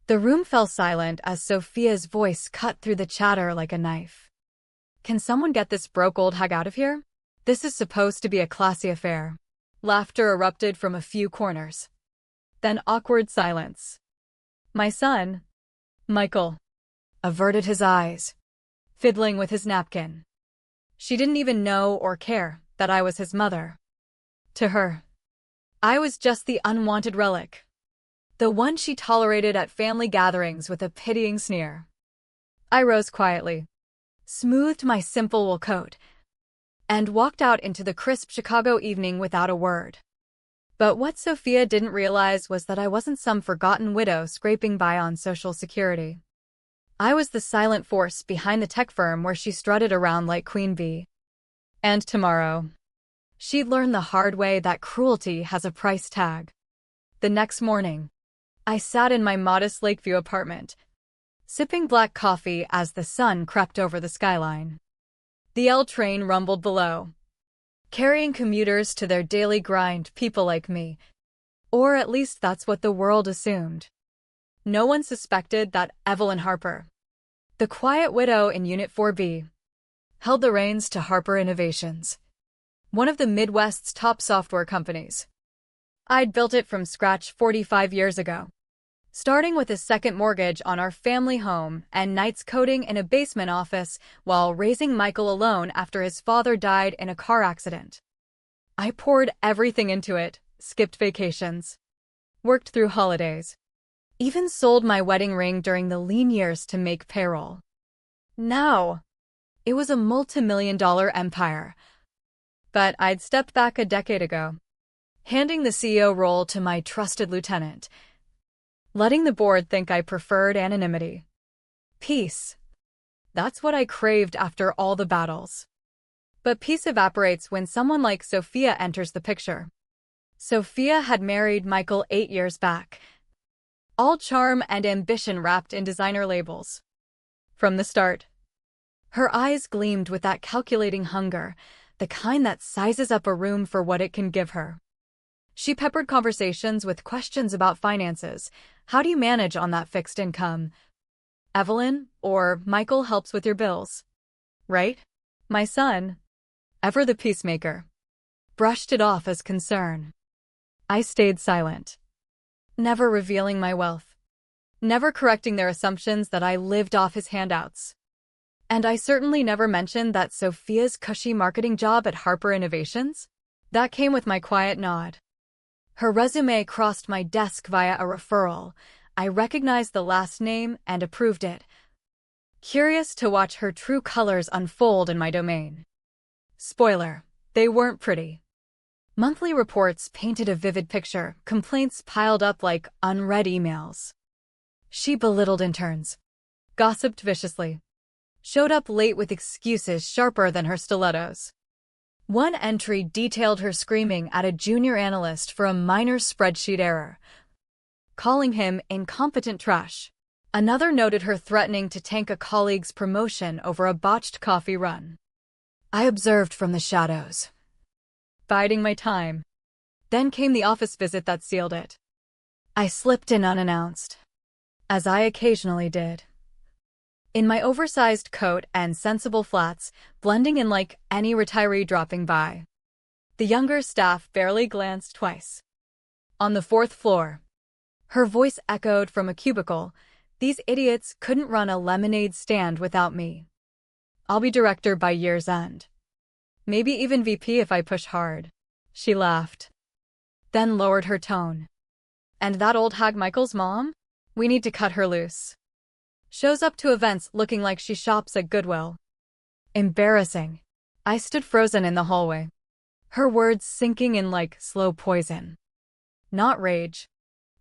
The room fell silent as Sophia's voice cut through the chatter like a knife. Can someone get this broke old hag out of here? This is supposed to be a classy affair. Laughter erupted from a few corners. Then awkward silence. My son, Michael, averted his eyes, fiddling with his napkin. She didn't even know or care that I was his mother. To her, I was just the unwanted relic. The one she tolerated at family gatherings with a pitying sneer. I rose quietly, smoothed my simple wool coat, and walked out into the crisp Chicago evening without a word. But what Sophia didn't realize was that I wasn't some forgotten widow scraping by on Social Security. I was the silent force behind the tech firm where she strutted around like Queen Bee. And tomorrow, she'd learn the hard way that cruelty has a price tag. The next morning, I sat in my modest Lakeview apartment, sipping black coffee as the sun crept over the skyline. The L train rumbled below, carrying commuters to their daily grind, people like me. Or at least that's what the world assumed. No one suspected that Evelyn Harper, the quiet widow in Unit 4B, held the reins to Harper Innovations, one of the Midwest's top software companies. I'd built it from scratch 45 years ago, starting with a second mortgage on our family home and nights coding in a basement office while raising Michael alone after his father died in a car accident. I poured everything into it, skipped vacations, worked through holidays, even sold my wedding ring during the lean years to make payroll. Now, it was a multi-million-dollar empire. But I'd stepped back a decade ago, handing the CEO role to my trusted lieutenant, letting the board think I preferred anonymity. Peace. That's what I craved after all the battles. But peace evaporates when someone like Sophia enters the picture. Sophia had married Michael 8 years back, all charm and ambition wrapped in designer labels. From the start, her eyes gleamed with that calculating hunger, the kind that sizes up a room for what it can give her. She peppered conversations with questions about finances. How do you manage on that fixed income? Evelyn or Michael helps with your bills, right? My son, ever the peacemaker, brushed it off as concern. I stayed silent, never revealing my wealth, never correcting their assumptions that I lived off his handouts. And I certainly never mentioned that Sophia's cushy marketing job at Harper Innovations? That came with my quiet nod. Her resume crossed my desk via a referral. I recognized the last name and approved it, curious to watch her true colors unfold in my domain. Spoiler, they weren't pretty. Monthly reports painted a vivid picture, complaints piled up like unread emails. She belittled interns, gossiped viciously, showed up late with excuses sharper than her stilettos. One entry detailed her screaming at a junior analyst for a minor spreadsheet error, calling him incompetent trash. Another noted her threatening to tank a colleague's promotion over a botched coffee run. I observed from the shadows, biding my time. Then came the office visit that sealed it. I slipped in unannounced, as I occasionally did, in my oversized coat and sensible flats, blending in like any retiree dropping by. The younger staff barely glanced twice. On the 4th floor, her voice echoed from a cubicle. These idiots couldn't run a lemonade stand without me. I'll be director by year's end. Maybe even VP if I push hard. She laughed, then lowered her tone. And that old hag Michael's mom? We need to cut her loose. Shows up to events looking like she shops at Goodwill. Embarrassing. I stood frozen in the hallway, her words sinking in like slow poison. Not rage,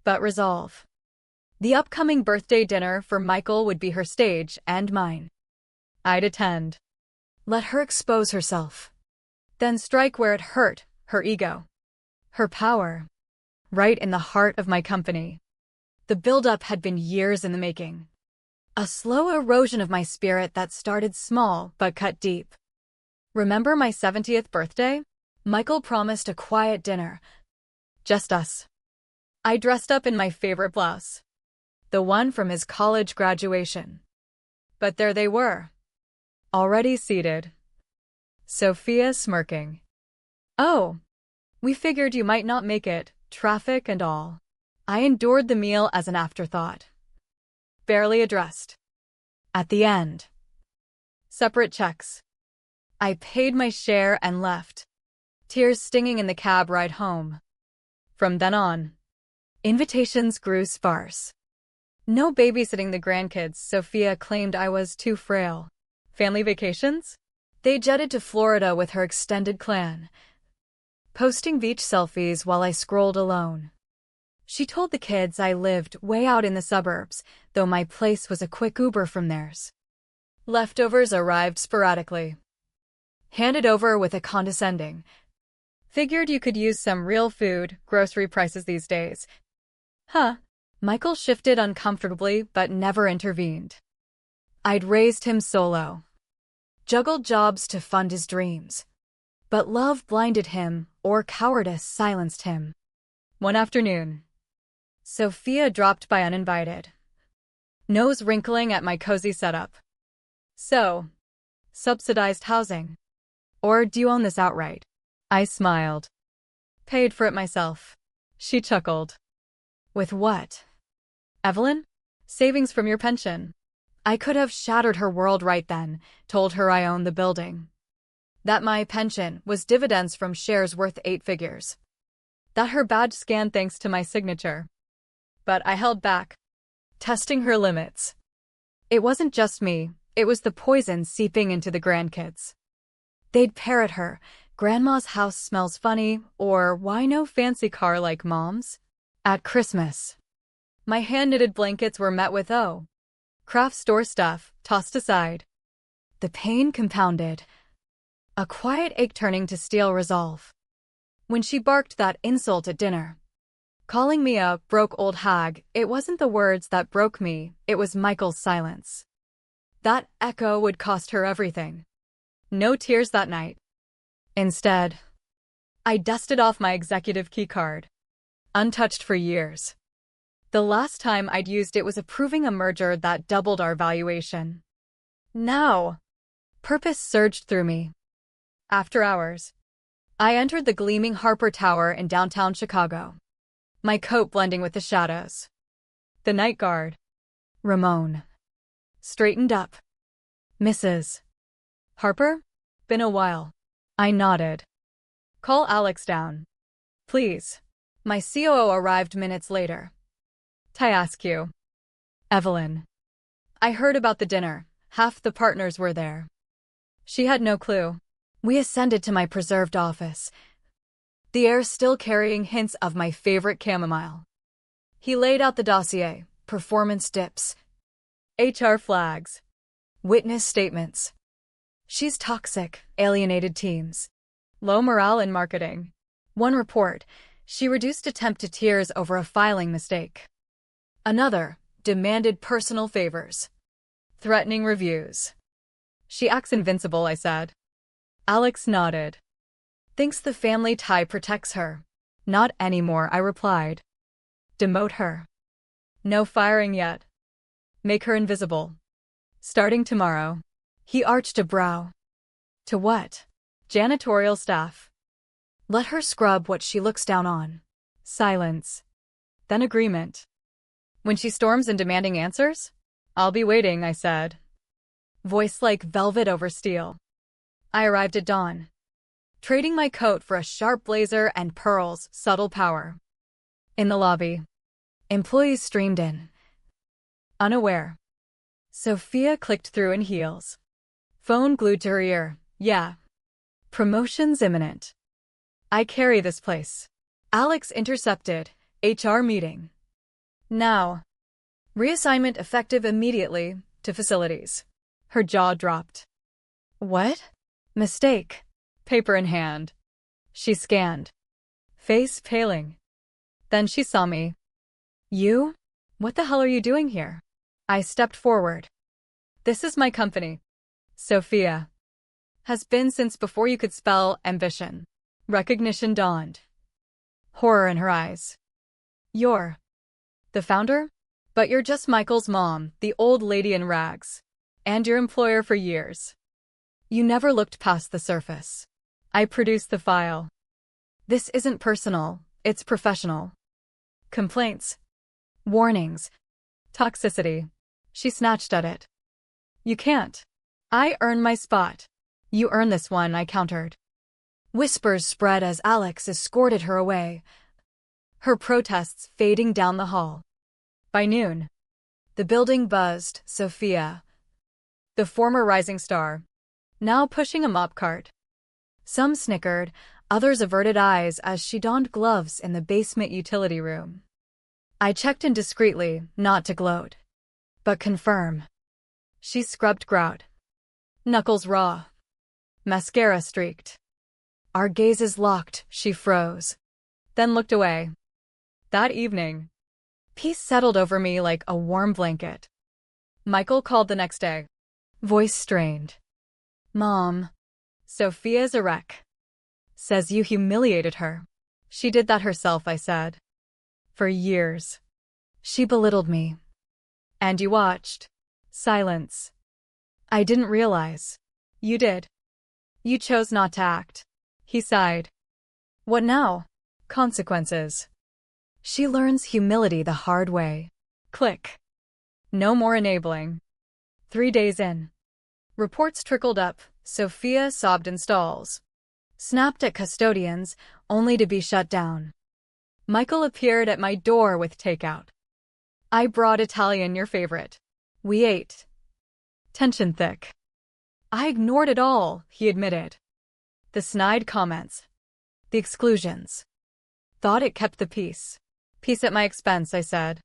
but resolve. The upcoming birthday dinner for Michael would be her stage and mine. I'd attend. Let her expose herself. Then strike where it hurt, her ego, her power, right in the heart of my company. The build-up had been years in the making. A slow erosion of my spirit that started small but cut deep. Remember my 70th birthday? Michael promised a quiet dinner. Just us. I dressed up in my favorite blouse, the one from his college graduation. But there they were, already seated. Sophia smirking. "Oh, we figured you might not make it, traffic and all." I endured the meal as an afterthought. Barely addressed. At the end. Separate checks. I paid my share and left, tears stinging in the cab ride home. From then on, invitations grew sparse. No babysitting the grandkids. Sophia claimed I was too frail. Family vacations? They jetted to Florida with her extended clan, posting beach selfies while I scrolled alone. She told the kids I lived way out in the suburbs, though my place was a quick Uber from theirs. Leftovers arrived sporadically, handed over with a condescending, "Figured you could use some real food, grocery prices these days." Huh. Michael shifted uncomfortably but never intervened. I'd raised him solo, juggled jobs to fund his dreams. But love blinded him, or cowardice silenced him. One afternoon, Sophia dropped by uninvited, nose wrinkling at my cozy setup. "So, subsidized housing? Or do you own this outright?" I smiled. "Paid for it myself." She chuckled. "With what?" "Evelyn? Savings from your pension." I could have shattered her world right then, told her I owned the building, that my pension was dividends from shares worth 8 figures, that her badge scanned thanks to my signature. But I held back, testing her limits. It wasn't just me, it was the poison seeping into the grandkids. They'd parrot her, "Grandma's house smells funny," or "Why no fancy car like Mom's?" At Christmas, my hand-knitted blankets were met with "Oh, craft store stuff," tossed aside. The pain compounded, a quiet ache turning to steel resolve. When she barked that insult at dinner, calling me a broke old hag, it wasn't the words that broke me, it was Michael's silence. That echo would cost her everything. No tears that night. Instead, I dusted off my executive keycard, untouched for years. The last time I'd used it was approving a merger that doubled our valuation. Now, purpose surged through me. After hours, I entered the gleaming Harper Tower in downtown Chicago, my coat blending with the shadows. The night guard, Ramon, straightened up. "Mrs. Harper? Been a while." I nodded. "Call Alex down, please." My COO arrived minutes later. "I ask you, Evelyn. I heard about the dinner. Half the partners were there." She had no clue. We ascended to my preserved office, the air still carrying hints of my favorite chamomile. He laid out the dossier, performance dips, HR flags, witness statements. "She's toxic," alienated teams. "Low morale in marketing." One report, she reduced attempt to tears over a filing mistake. Another, demanded personal favors, threatening reviews. "She acts invincible," I said. Alex nodded. "Thinks the family tie protects her." "Not anymore," I replied. "Demote her." "No firing yet. Make her invisible. Starting tomorrow." He arched a brow. "To what?" "Janitorial staff. Let her scrub what she looks down on." Silence. Then agreement. "When she storms in demanding answers? I'll be waiting," I said. Voice like velvet over steel. I arrived at dawn, trading my coat for a sharp blazer and pearls, subtle power. In the lobby, employees streamed in, unaware. Sophia clicked through in heels, phone glued to her ear. "Yeah. Promotion's imminent. I carry this place." Alex intercepted. "HR meeting. Now. Reassignment effective immediately to facilities." Her jaw dropped. "What?" "Mistake." Paper in hand. She scanned, face paling. Then she saw me. "You? What the hell are you doing here?" I stepped forward. "This is my company, Sophia. Has been since before you could spell ambition." Recognition dawned, horror in her eyes. "You're the founder?" But you're just Michael's mom, the old lady in rags. And your employer for years. You never looked past the surface. I produced the file. This isn't personal, it's professional. Complaints. Warnings. Toxicity. She snatched at it. You can't. I earned my spot. You earn this one, I countered. Whispers spread as Alex escorted her away, her protests fading down the hall. By noon, the building buzzed. Sophia, the former rising star, now pushing a mop cart. Some snickered, others averted eyes as she donned gloves in the basement utility room. I checked in discreetly, not to gloat, but confirm. She scrubbed grout. Knuckles raw. Mascara streaked. Our gazes locked, she froze, then looked away. That evening, peace settled over me like a warm blanket. Michael called the next day, voice strained. Mom, Sophia's a wreck. Says you humiliated her. She did that herself, I said. For years. She belittled me. And you watched. Silence. I didn't realize. You did. You chose not to act. He sighed. What now? Consequences. She learns humility the hard way. Click. No more enabling. 3 days in. Reports trickled up. Sophia sobbed in stalls. Snapped at custodians, only to be shut down. Michael appeared at my door with takeout. I brought Italian, your favorite. We ate. Tension thick. I ignored it all, he admitted. The snide comments. The exclusions. Thought it kept the peace. Peace at my expense, I said.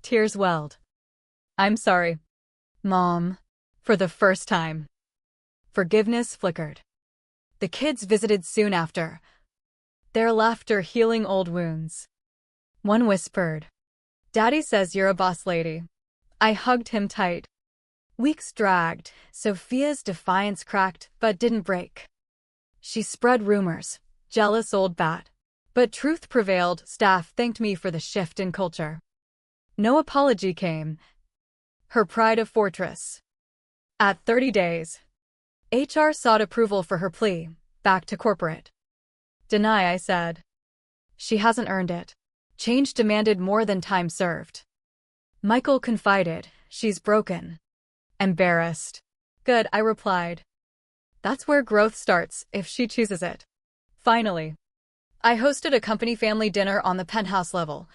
Tears welled. I'm sorry. Mom. For the first time. Forgiveness flickered. The kids visited soon after, their laughter healing old wounds. One whispered, Daddy says you're a boss lady. I hugged him tight. Weeks dragged. Sophia's defiance cracked, but didn't break. She spread rumors, jealous old bat. But truth prevailed. Staff thanked me for the shift in culture. No apology came. Her pride a fortress. At 30 days, HR sought approval for her plea, back to corporate. Deny, I said. She hasn't earned it. Change demanded more than time served. Michael confided, she's broken. Embarrassed. Good, I replied. That's where growth starts, if she chooses it. Finally, I hosted a company family dinner on the penthouse level,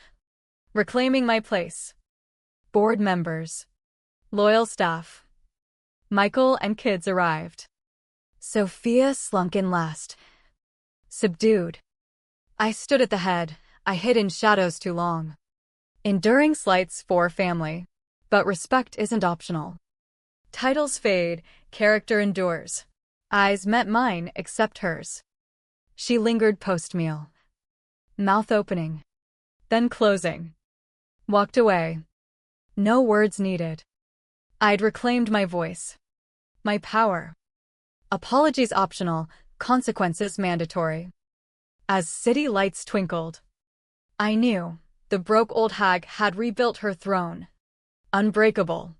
reclaiming my place. Board members. Loyal staff. Michael and kids arrived. Sophia slunk in last. Subdued. I stood at the head. I hid in shadows too long. Enduring slights for family. But respect isn't optional. Titles fade, character endures. Eyes met mine, except hers. She lingered post-meal. Mouth opening. Then closing. Walked away. No words needed. I'd reclaimed my voice. My power. Apologies optional, consequences mandatory. As city lights twinkled, I knew the broke old hag had rebuilt her throne. Unbreakable.